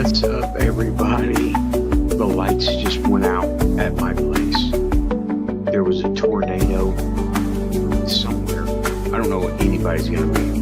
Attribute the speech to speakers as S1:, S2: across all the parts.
S1: What's up, everybody? The lights just went out at my place. There was a tornado somewhere. I don't know what anybody's gonna be.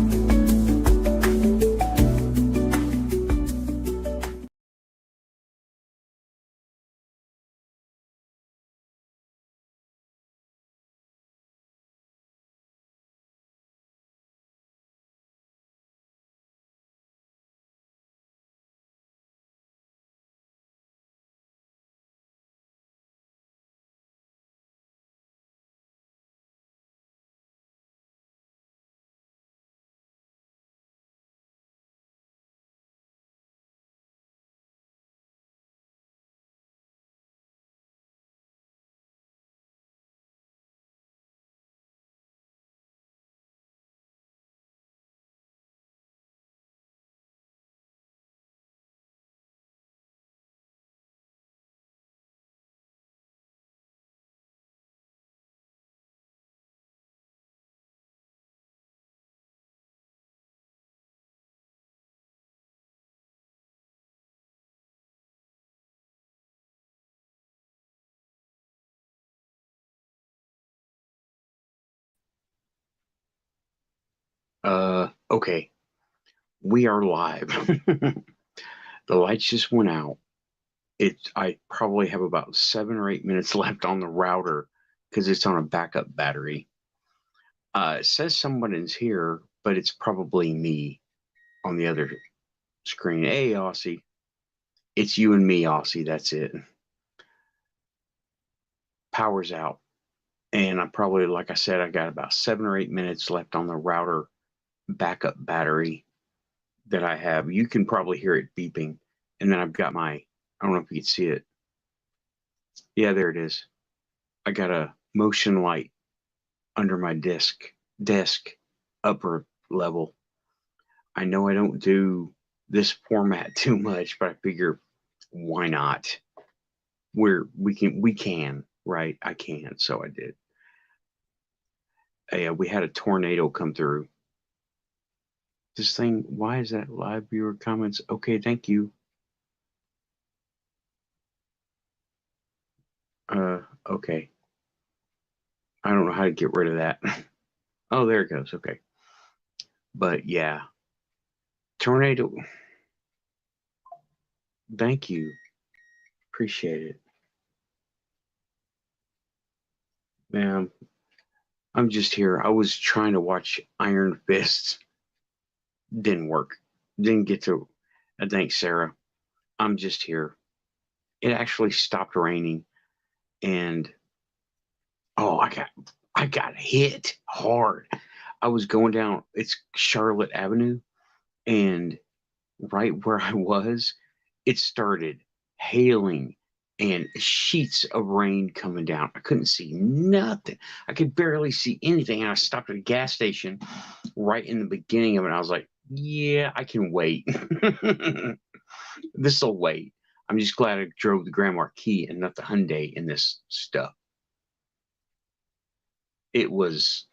S1: Okay, we are live. The lights just went out. I probably have about 7 or 8 minutes left on the router because it's on a backup battery. It says someone is here, but it's probably me on the other screen. Hey, Aussie. It's you and me, Aussie. That's it. Power's out. And I probably, like I said, I got about 7 or 8 minutes left on the router backup battery that I have. You can probably hear it beeping. And then I've got I don't know if you can see it. Yeah, there it is. I got a motion light under my desk upper level. I know I don't do this format too much, but I figure why not? We can, right? I can, so I did. We had a tornado come through. This thing, why is that live viewer comments? Okay, thank you. Okay. I don't know how to get rid of that. Oh, there it goes. Okay. But yeah, tornado. Thank you. Appreciate it. Man, I'm just here. I was trying to watch Iron Fist. Didn't work. Didn't get to. Thanks, Sarah. I'm just here. It actually stopped raining, and oh, I got hit hard. I was going down. It's Charlotte Avenue, and right where I was, it started hailing and sheets of rain coming down. I couldn't see nothing. I could barely see anything. And I stopped at a gas station right in the beginning of it. I was like, yeah, I can wait. This will wait. I'm just glad I drove the Grand Marquis and not the Hyundai in this stuff. It was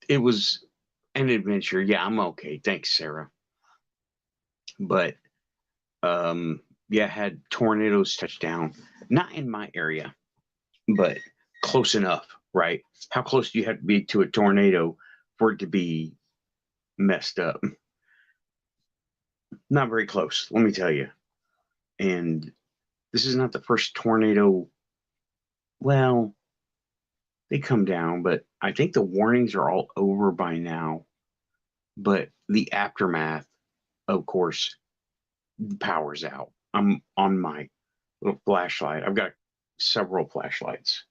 S1: an adventure. Yeah, I'm okay. Thanks, Sarah. But yeah, had tornadoes touch down. Not in my area, but close enough, right? How close do you have to be to a tornado for it to be messed up? Not very close, let me tell you. And this is not the first tornado. Well, they come down, but I think the warnings are all over by now. But the aftermath, of course, the power's out. I'm on my little flashlight. I've got several flashlights.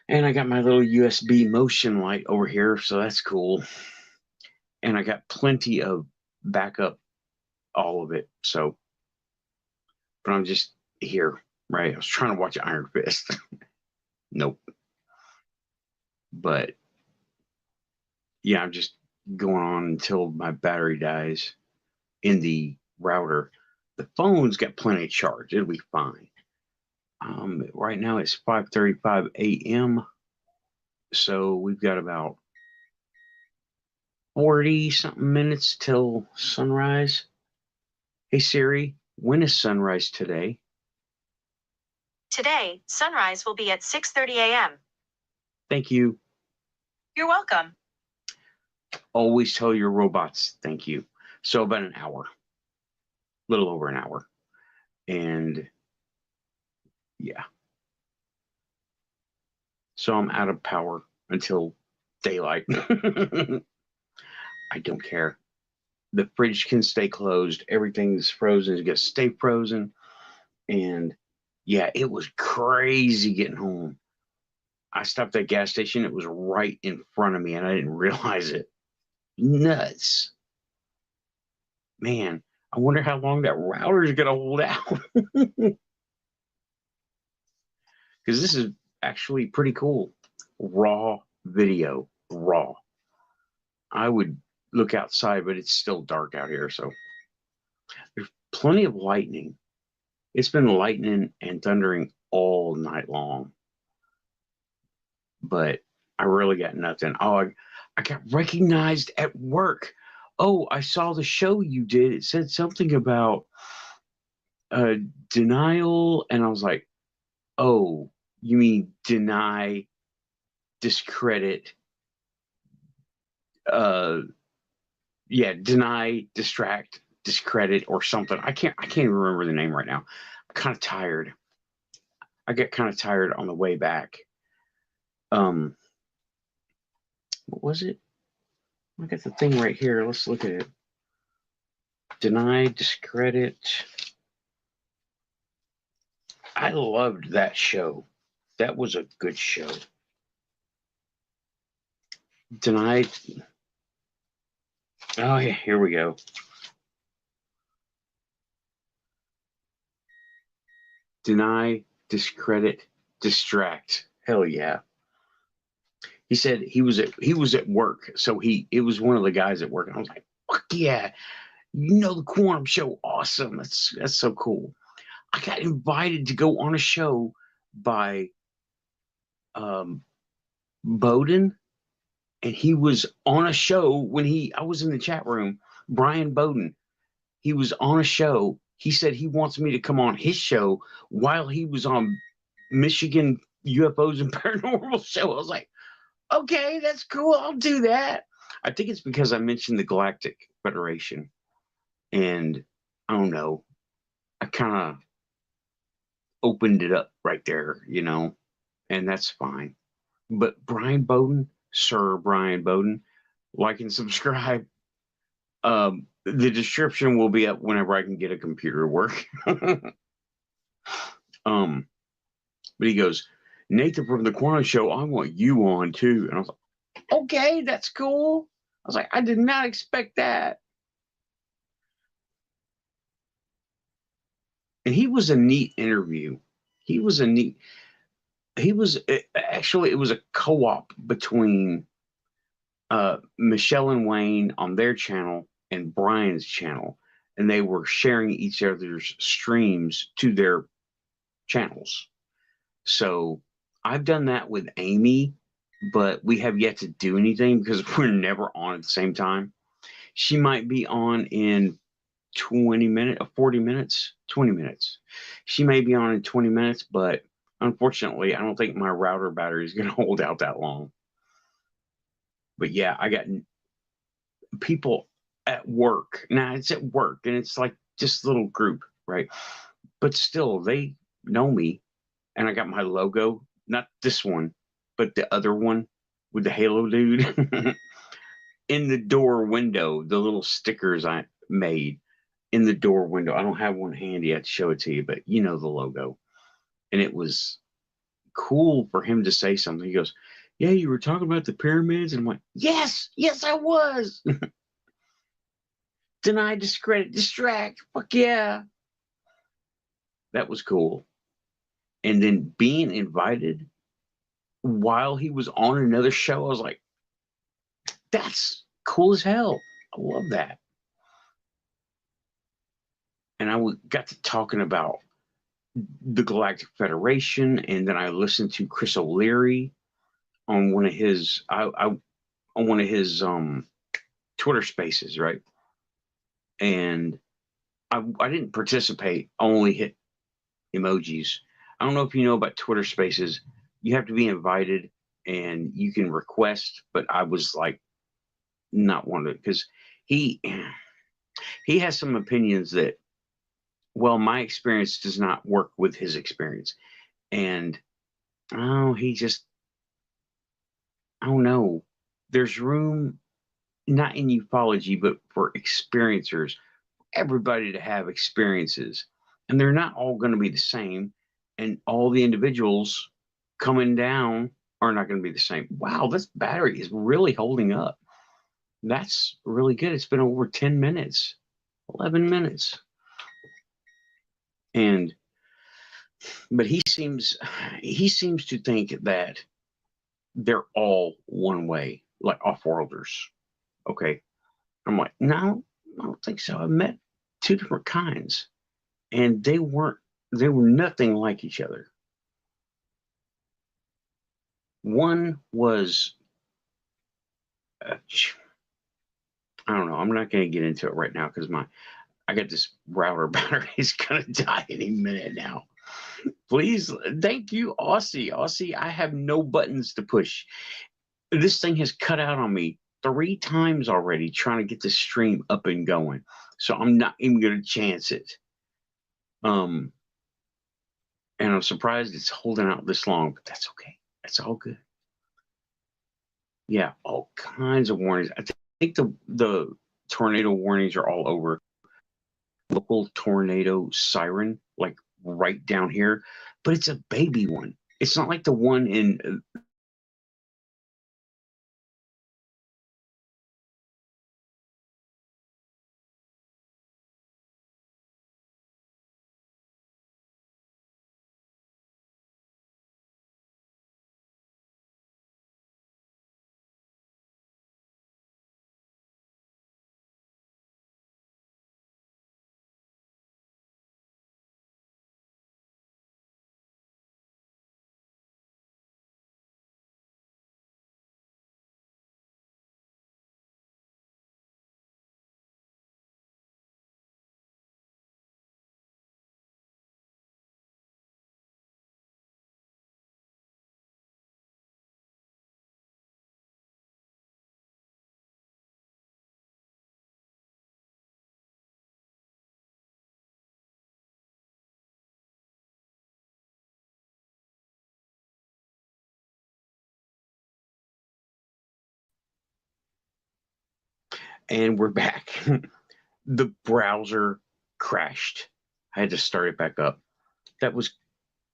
S1: And I got my little USB motion light over here, so that's cool. And I got plenty of backup, all of it. So, but I'm just here, right? I was trying to watch Iron Fist. Nope. But yeah, I'm just going on until my battery dies in the router. The phone's got plenty of charge. It'll be fine. Right now it's 5:35 a.m. So we've got about 40 something minutes till sunrise. Hey Siri, When is sunrise today?
S2: Today, sunrise will be at 6:30 a.m.
S1: Thank you.
S2: You're welcome.
S1: Always tell your robots thank you. So about an hour, a little over an hour. And yeah. So I'm out of power until daylight. I don't care. The fridge can stay closed. Everything's frozen. It's going to stay frozen. And yeah, it was crazy getting home. I stopped at a gas station. It was right in front of me and I didn't realize it. Nuts. Man, I wonder how long that router is going to hold out. Because this is actually pretty cool. Raw video. Raw. I would look outside, but it's still dark out here. So there's plenty of lightning. It's been lightning and thundering all night long. But I really got nothing. Oh, I got recognized at work. Oh, I saw the show you did. It said something about denial. And I was like, oh, you mean deny, discredit, deny, distract, discredit, or something. I can't even remember the name right now. I'm kind of tired. I get kind of tired on the way back. What was it? I got the thing right here. Let's look at it. Deny, discredit. I loved that show. That was a good show. Deny. Oh yeah, here we go. Deny, discredit, distract. Hell yeah. He said he was at work, so it was one of the guys at work. And I was like, fuck yeah, you know the Quantum Show, awesome. That's so cool. I got invited to go on a show by Bowden, and he was on a show when I was in the chat room. Brian Bowden, he was on a show. He said he wants me to come on his show while he was on Michigan UFOs and Paranormal show. I was like, okay, that's cool. I'll do that. I think it's because I mentioned the Galactic Federation. And I don't know. I kind of opened it up right there, and that's fine. But Brian Bowden, Sir Brian Bowden, like and subscribe. The description will be up whenever I can get a computer to work. But he goes, Nathan from the Quantum Show, I want you on too. And I was like, okay, that's cool. I was like, I did not expect that. And he was a neat interview. He was actually, it was a co-op between Michelle and Wayne on their channel and Brian's channel, and they were sharing each other's streams to their channels. So I've done that with Amy, but we have yet to do anything because we're never on at the same time. She might be on in 20 minutes, 40 minutes, 20 minutes. She may be on in 20 minutes, but unfortunately, I don't think my router battery is going to hold out that long. But yeah, I got people at work. Now it's at work and it's like just a little group, right? But still, they know me. And I got my logo, not this one, but the other one with the Halo dude in the door window, the little stickers I made in the door window. I don't have one handy. I'd show it to you, but you know the logo. And it was cool for him to say something. He goes, yeah, you were talking about the pyramids. And I'm like, yes, I was. Deny, discredit, distract. Fuck yeah. That was cool. And then being invited while he was on another show, I was like, that's cool as hell. I love that. And I got to talking about the Galactic Federation, and then I listened to Chris O'Leary on one of his on one of his Twitter spaces, right? And I didn't participate. I only hit emojis. I don't know if you know about Twitter Spaces. You have to be invited and you can request, but I was like not one of it because he he has some opinions that, well, my experience does not work with his experience. And oh, he just, I don't know. There's room not in ufology, but for experiencers, everybody to have experiences. And they're not all going to be the same. And all the individuals coming down are not going to be the same. Wow, this battery is really holding up. That's really good. It's been over 10 minutes, 11 minutes. And but he seems to think that they're all one way, like off-worlders. Okay. I'm like, no, I don't think so. I met two different kinds, and they were nothing like each other. One was, I don't know. I'm not going to get into it right now because I got this router battery is going to die any minute now. Please, thank you, Aussie. Aussie, I have no buttons to push. This thing has cut out on me 3 times already trying to get the stream up and going. So I'm not even going to chance it. And I'm surprised it's holding out this long, but that's okay. That's all good. Yeah, all kinds of warnings. I think the tornado warnings are all over. Local tornado siren, like right down here, but it's a baby one. It's not like the one in and we're back. The browser crashed. I had to start it back up. That was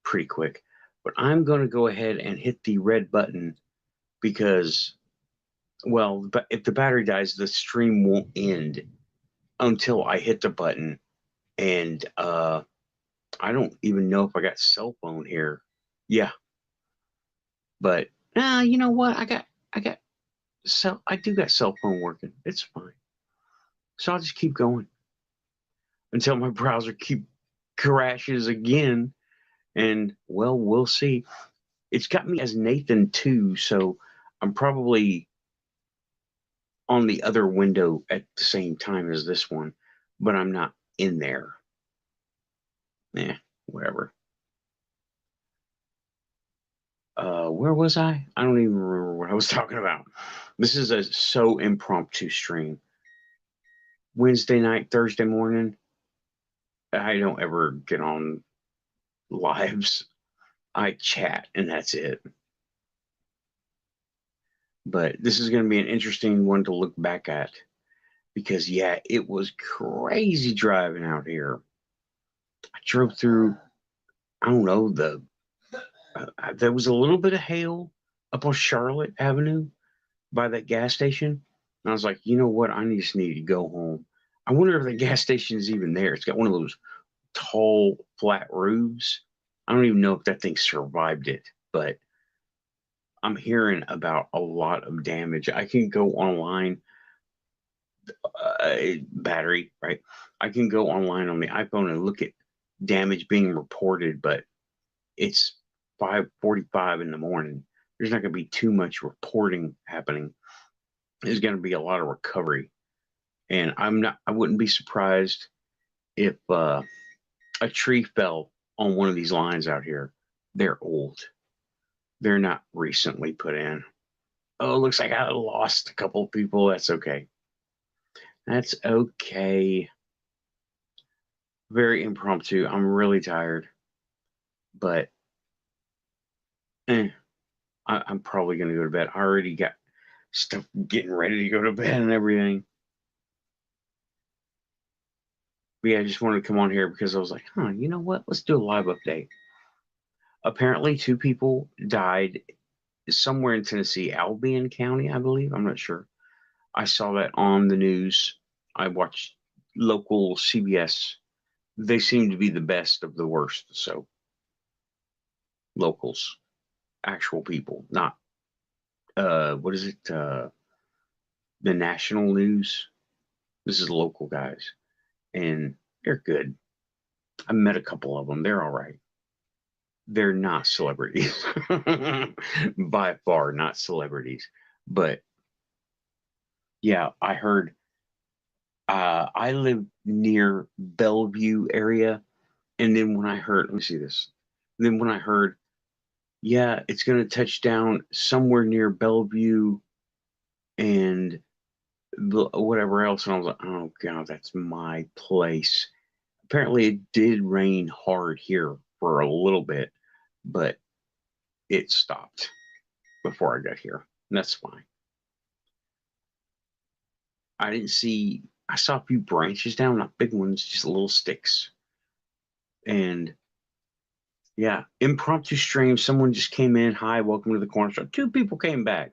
S1: pretty quick. But I'm going to go ahead and hit the red button because, well, if the battery dies, the stream won't end until I hit the button. And I don't even know if I got cell phone here. Yeah. But you know what? I do got cell phone working. It's fine. So I'll just keep going until my browser crashes again. And well, we'll see. It's got me as Nathan too, so I'm probably on the other window at the same time as this one, but I'm not in there. Whatever. Where was I? I don't even remember what I was talking about. This is a so impromptu stream. Wednesday night, Thursday morning. I don't ever get on lives. I chat and that's it. But this is going to be an interesting one to look back at because, yeah, it was crazy driving out here. I drove through, I don't know, there was a little bit of hail up on Charlotte Avenue by that gas station. And I was like, you know what? I just need to go home. I wonder if the gas station is even there. It's got one of those tall, flat roofs. I don't even know if that thing survived it, but I'm hearing about a lot of damage. I can go online, battery, right? I can go online on the iPhone and look at damage being reported, but it's 5:45 in the morning. There's not going to be too much reporting happening. There's going to be a lot of recovery, and I wouldn't be surprised if a tree fell on one of these lines out here, they're old. They're not recently put in. Oh, looks like I lost a couple of people. That's okay. That's okay. Very impromptu. I'm really tired, but I'm probably going to go to bed. I already got stuff getting ready to go to bed and everything. But yeah, I just wanted to come on here because I was like, you know what? Let's do a live update. Apparently, 2 people died somewhere in Tennessee, Albion County, I believe. I'm not sure. I saw that on the news. I watched local CBS. They seem to be the best of the worst. So, locals, actual people, not, what is it? The national news. This is local guys. And they're good. I met a couple of them. They're all right. They're not celebrities. By far not celebrities. But yeah, I heard I live near Bellevue area. And then when I heard, let me see this. Then when I heard, yeah, it's going to touch down somewhere near Bellevue and whatever else. And I was like, oh, God, that's my place. Apparently, it did rain hard here for a little bit, but it stopped before I got here. And that's fine. I saw a few branches down, not big ones, just little sticks. And yeah, impromptu stream. Someone just came in. Hi, welcome to the Quantum Show. 2 people came back.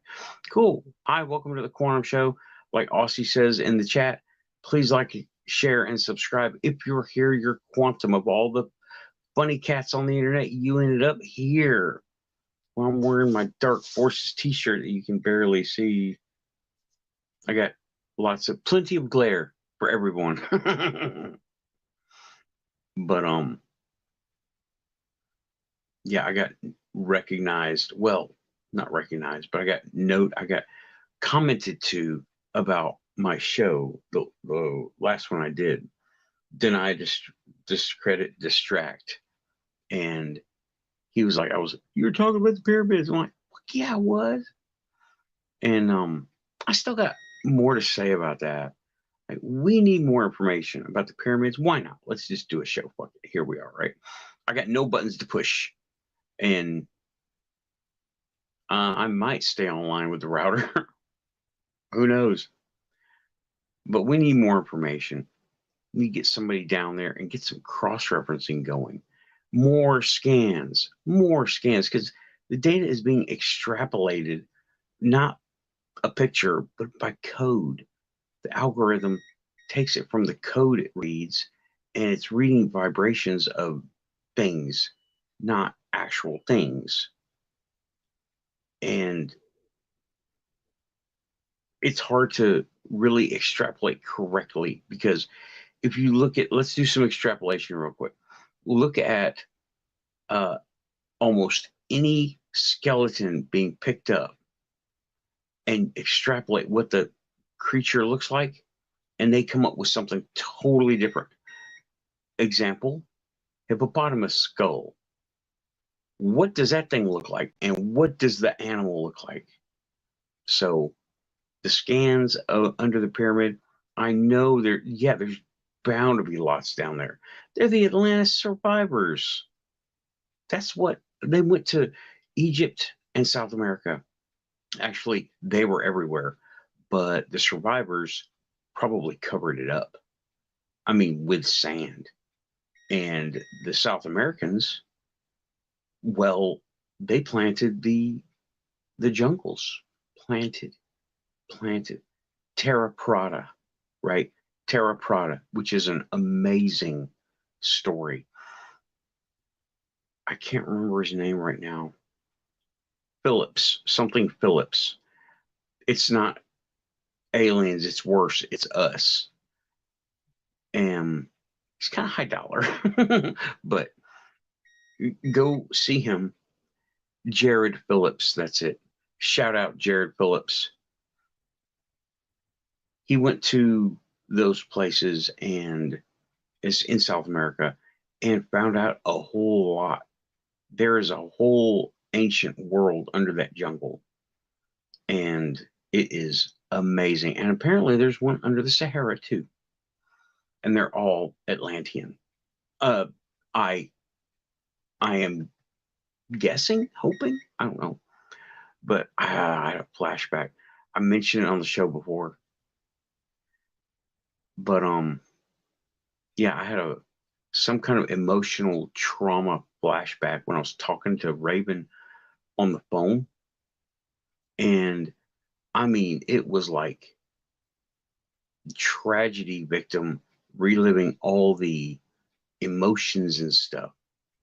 S1: Cool. Hi, welcome to the Quantum Show. Like Aussie says in the chat, please like, share, and subscribe. If you're here, you're quantum. Of all the funny cats on the internet, you ended up here. Well, I'm wearing my Dark Forces t-shirt that you can barely see. I got plenty of glare for everyone. But yeah, I got recognized. Well, not recognized, but I got commented to about my show, the last one I did. Deny, discredit, distract. And he was like, you were talking about the pyramids. I'm like, yeah, I was. And I still got more to say about that. Like, we need more information about the pyramids. Why not? Let's just do a show. Fuck it. Here we are, right? I got no buttons to push. And I might stay online with the router. Who knows? But we need more information. We need to get somebody down there and get some cross-referencing going. More scans, because the data is being extrapolated, not a picture, but by code. The algorithm takes it from the code it reads, and it's reading vibrations of things, not actual things. And it's hard to really extrapolate correctly, because if you look at, let's do some extrapolation real quick. Look at almost any skeleton being picked up and extrapolate what the creature looks like, and they come up with something totally different. Example, hippopotamus skull. What does that thing look like? And what does the animal look like? So the scans under the pyramid, I know there's bound to be lots down there. They're the Atlantis survivors. That's what they went to Egypt and South America. Actually, they were everywhere, but the survivors probably covered it up. I mean, with sand. And the South Americans, well, they planted the jungles. Planted. Terra Prata, right? Terra Prata, which is an amazing story. I can't remember his name right now. Phillips, something Phillips. It's not aliens, it's worse. It's us. And he's kind of high dollar, but go see him. Jared Phillips, that's it. Shout out Jared Phillips. He went to those places, and is in South America, and found out a whole lot. There is a whole ancient world under that jungle, and it is amazing. And apparently, there's one under the Sahara too, and they're all Atlantean. Uh, I I am guessing, hoping, I don't know, but I had a flashback. I mentioned it on the show before, but yeah, I had some kind of emotional trauma flashback when I was talking to Raven on the phone, and I mean, it was like tragedy victim reliving all the emotions and stuff,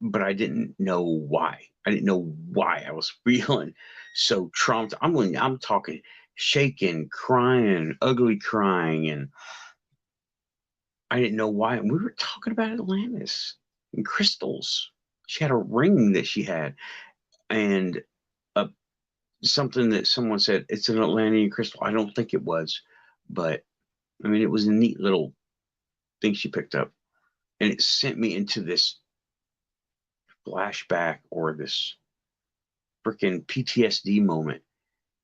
S1: but I didn't know why. I didn't know why I was feeling so traumatized. I'm talking shaking, crying, ugly crying, and I didn't know why. And we were talking about Atlantis and crystals. She had a ring that she had, and uh, something that someone said it's an Atlantean crystal. I don't think it was, but I mean, it was a neat little thing she picked up, and it sent me into this flashback or this freaking PTSD moment.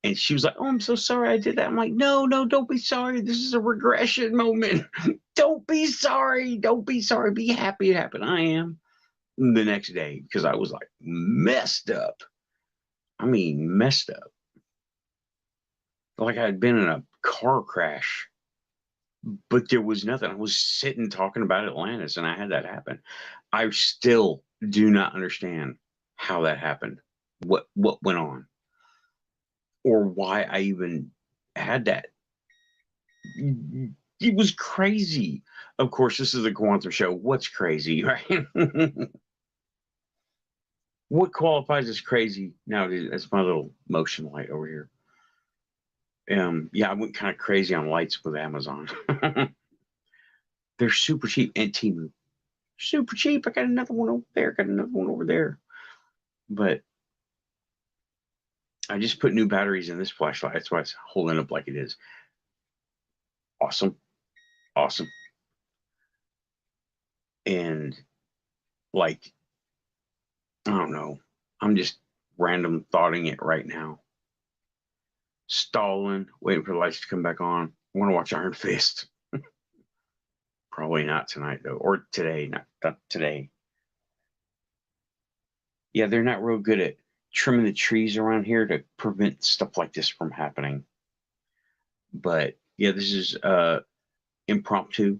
S1: And she was like, "Oh, I'm so sorry I did that." I'm like, "No, no, don't be sorry. This is a regression moment. Don't be sorry. Don't be sorry. Be happy it happened." I am the next day because I was like messed up. I mean, messed up. Like I had been in a car crash, but there was nothing. I was sitting talking about Atlantis and I had that happen. I still do not understand how that happened. What went on or why I even had that. It was crazy. Of course, this is a quantum show. What's crazy, right? What qualifies as crazy nowadays? That's my little motion light over here. Yeah, I went kind of crazy on lights with Amazon. They're super cheap, and Temu super cheap. I got another one over there. Got another one over there. But I just put new batteries in this flashlight. That's why it's holding up like it is. Awesome, awesome. And like, I don't know. I'm just random thoughting it right now. Stalling, waiting for the lights to come back on. I want to watch Iron Fist. Probably not tonight though, or today. Not today. Yeah, they're not real good at trimming the trees around here to prevent stuff like this from happening. But yeah, this is impromptu.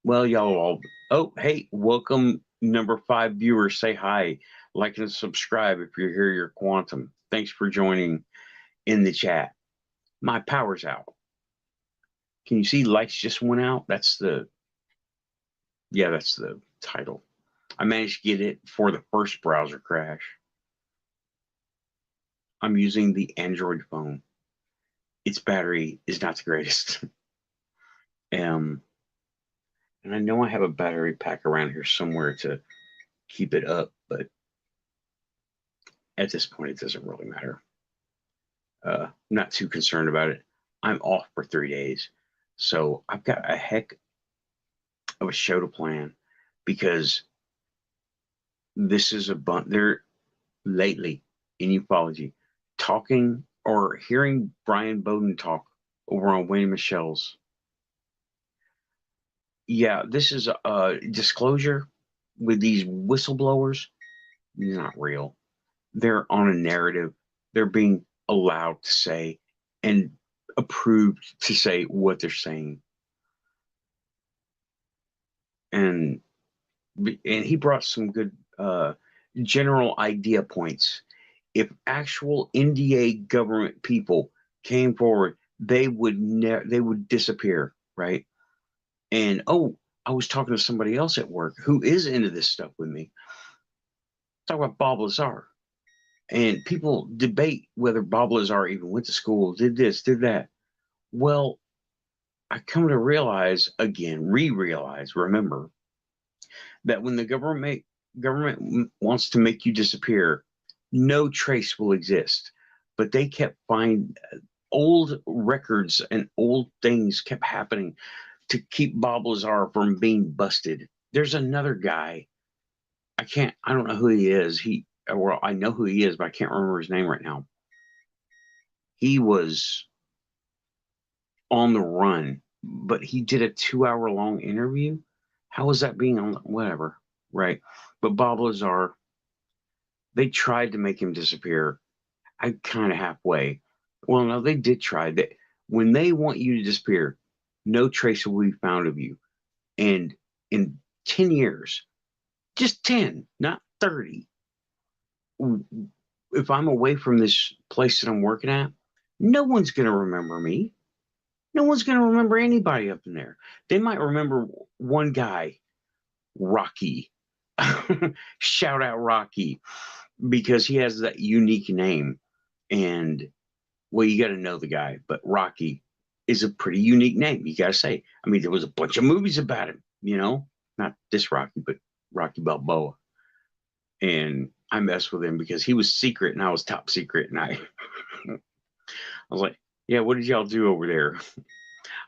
S1: Well, y'all all. Oh, hey, welcome, number 5 viewers. Say hi, like and subscribe if you're here. You're Quantum. Thanks for joining in the chat. My power's out. Can you see lights just went out? That's the title. I managed to get it for the first browser crash. I'm using the Android phone. Its battery is not the greatest. And I know I have a battery pack around here somewhere to keep it up, but at this point, it doesn't really matter. I'm not too concerned about it. I'm off for 3 days. So I've got a heck of a show to plan because this is a bunch. They're lately in ufology talking or hearing Brian Bowden talk over on Wayne Michelle's. Yeah, this is a disclosure with these whistleblowers. Not real. They're on a narrative. They're being allowed to say and approved to say what they're saying. And he brought some good general idea points. If actual NDA government people came forward, they would disappear, right? And oh, I was talking to somebody else at work who is into this stuff with me. Talk about Bob Lazar. And people debate whether Bob Lazar even went to school, did this, did that. Well, I come to realize again, remember that when the government wants to make you disappear, no trace will exist. But they kept finding old records and old things kept happening to keep Bob Lazar from being busted. There's another guy. I don't know who he is. Well, I know who he is, but I can't remember his name right now. He was on the run, but he did a 2-hour long interview. How was that being on? Whatever, right? But Bob Lazar, they tried to make him disappear. I kind of halfway. Well, no, they did try that. When they want you to disappear, no trace will be found of you. And in 10 years, just 10, not 30, if I'm away from this place that I'm working at, no one's going to remember me. No one's going to remember anybody up in there. They might remember one guy, Rocky. Shout out Rocky, because he has that unique name. And, well, you got to know the guy, but Rocky is a pretty unique name, you got to say. I mean, there was a bunch of movies about him, not this Rocky, but Rocky Balboa. And I messed with him because he was secret and I was top secret. And I was like, yeah, what did y'all do over there?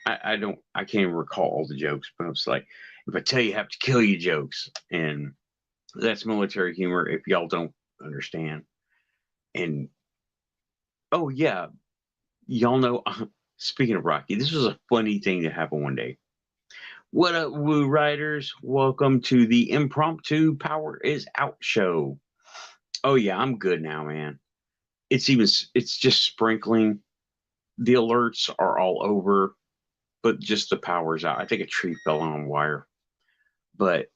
S1: I can't even recall all the jokes, but I was like, if I tell you, I have to kill you jokes. And that's military humor if y'all don't understand. And, oh, yeah, y'all know, speaking of Rocky, this was a funny thing that happened one day. What up, Woo Riders? Welcome to the impromptu Power is Out show. Oh, yeah, I'm good now, man. It's just sprinkling. The alerts are all over, but just the power's out. I think a tree fell on a wire. But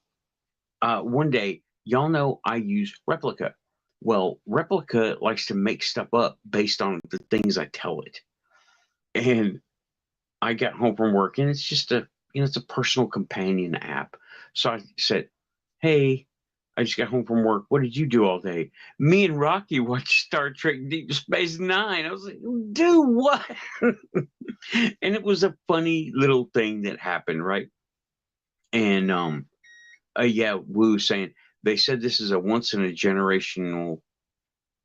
S1: one day, y'all know I use Replica. Well, Replica likes to make stuff up based on the things I tell it. And I got home from work, and it's just it's a personal companion app. So I said, hey, I just got home from work. What did you do all day? Me and Rocky watched Star Trek Deep Space Nine. I was like, dude, what? And it was a funny little thing that happened, right? And yeah, Woo saying they said this is a once in a generational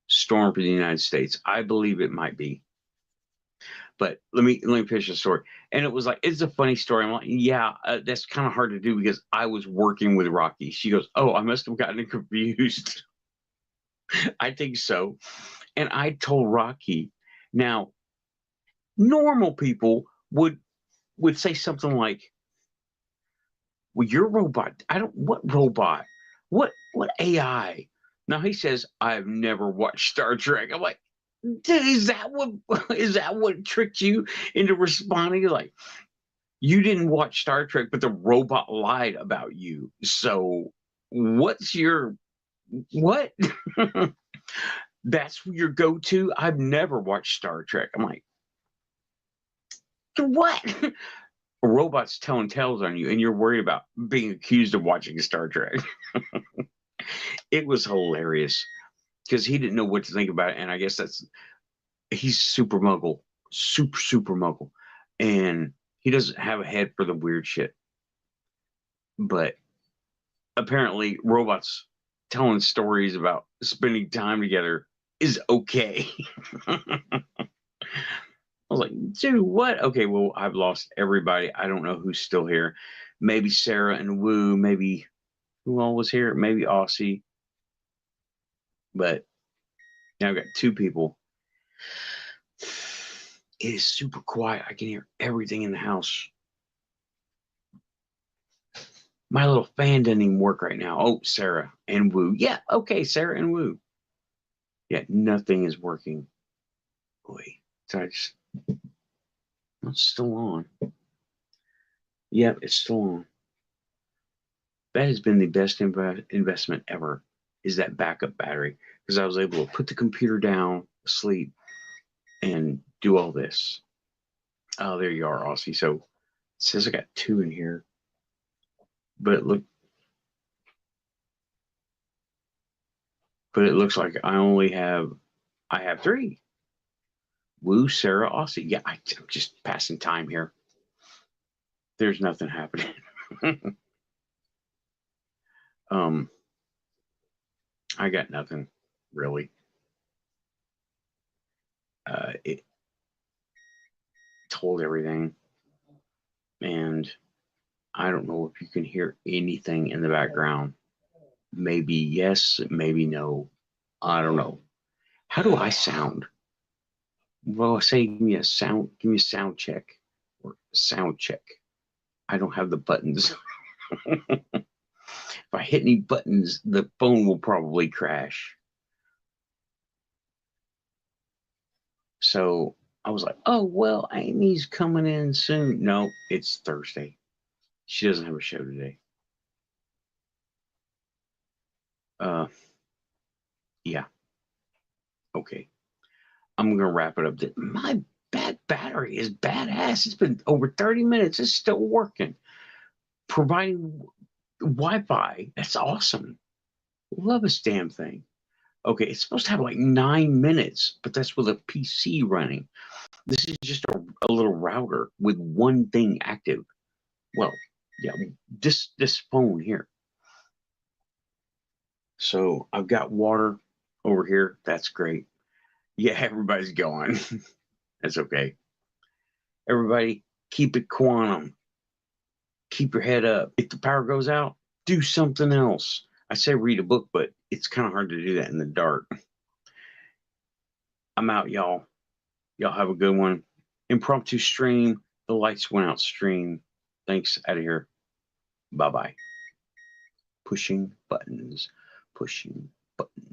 S1: storm for the United States. I believe it might be. But let me finish the story. And it was like, it's a funny story. I'm like, yeah, that's kind of hard to do because I was working with Rocky. She goes, oh, I must have gotten confused. I think so. And I told Rocky, now, normal people would say something like, well, you're a robot. What robot? What AI? Now he says, I've never watched Star Trek. I'm like, dude, is that what tricked you into responding? Like, you didn't watch Star Trek, but the robot lied about you. So what's your what? That's your go-to? I've never watched Star Trek. I'm like, what? A robot's telling tales on you, and you're worried about being accused of watching Star Trek. It was hilarious because he didn't know what to think about it, and I guess he's super muggle, super muggle, and he doesn't have a head for the weird shit. But apparently, robots telling stories about spending time together is okay. I was like, dude, what? Okay, well, I've lost everybody. I don't know who's still here. Maybe Sarah and Woo. Maybe who all was here? Maybe Aussie. But now I've got two people. It is super quiet. I can hear everything in the house. My little fan doesn't even work right now. Oh, Sarah and Woo. Yeah, okay, Sarah and Woo. Yeah, nothing is working. Boy, so it's still on. Yep, it's still on. That has been the best investment ever, is that backup battery, because I was able to put the computer down, sleep, and do all this. Oh, there you are, Aussie. So it says I got 2 in here, but it looks like I have 3. Woo, Sarah, Aussie. Yeah, I'm just passing time here. There's nothing happening. I got nothing really. It told everything, and I don't know if you can hear anything in the background. Maybe yes, maybe no. I don't know. How do I sound? Well, say give me a sound check or sound check. I don't have the buttons. If I hit any buttons, the phone will probably crash. So I was like, oh, well, Amy's coming in soon. No, it's Thursday. She doesn't have a show today. Uh, yeah. Okay. I'm going to wrap it up. My bad battery is badass. It's been over 30 minutes. It's still working. Providing Wi-Fi. That's awesome. Love this damn thing. Okay, it's supposed to have like 9 minutes, but that's with a PC running. This is just a little router with one thing active. Well, yeah, this phone here. So I've got water over here. That's great. Yeah, everybody's going. That's okay. Everybody, keep it quantum. Keep your head up. If the power goes out, do something else. I say read a book, but it's kind of hard to do that in the dark. I'm out, y'all. Y'all have a good one. Impromptu stream. The lights went out stream. Thanks. Out of here. Bye bye. Pushing buttons. Pushing buttons.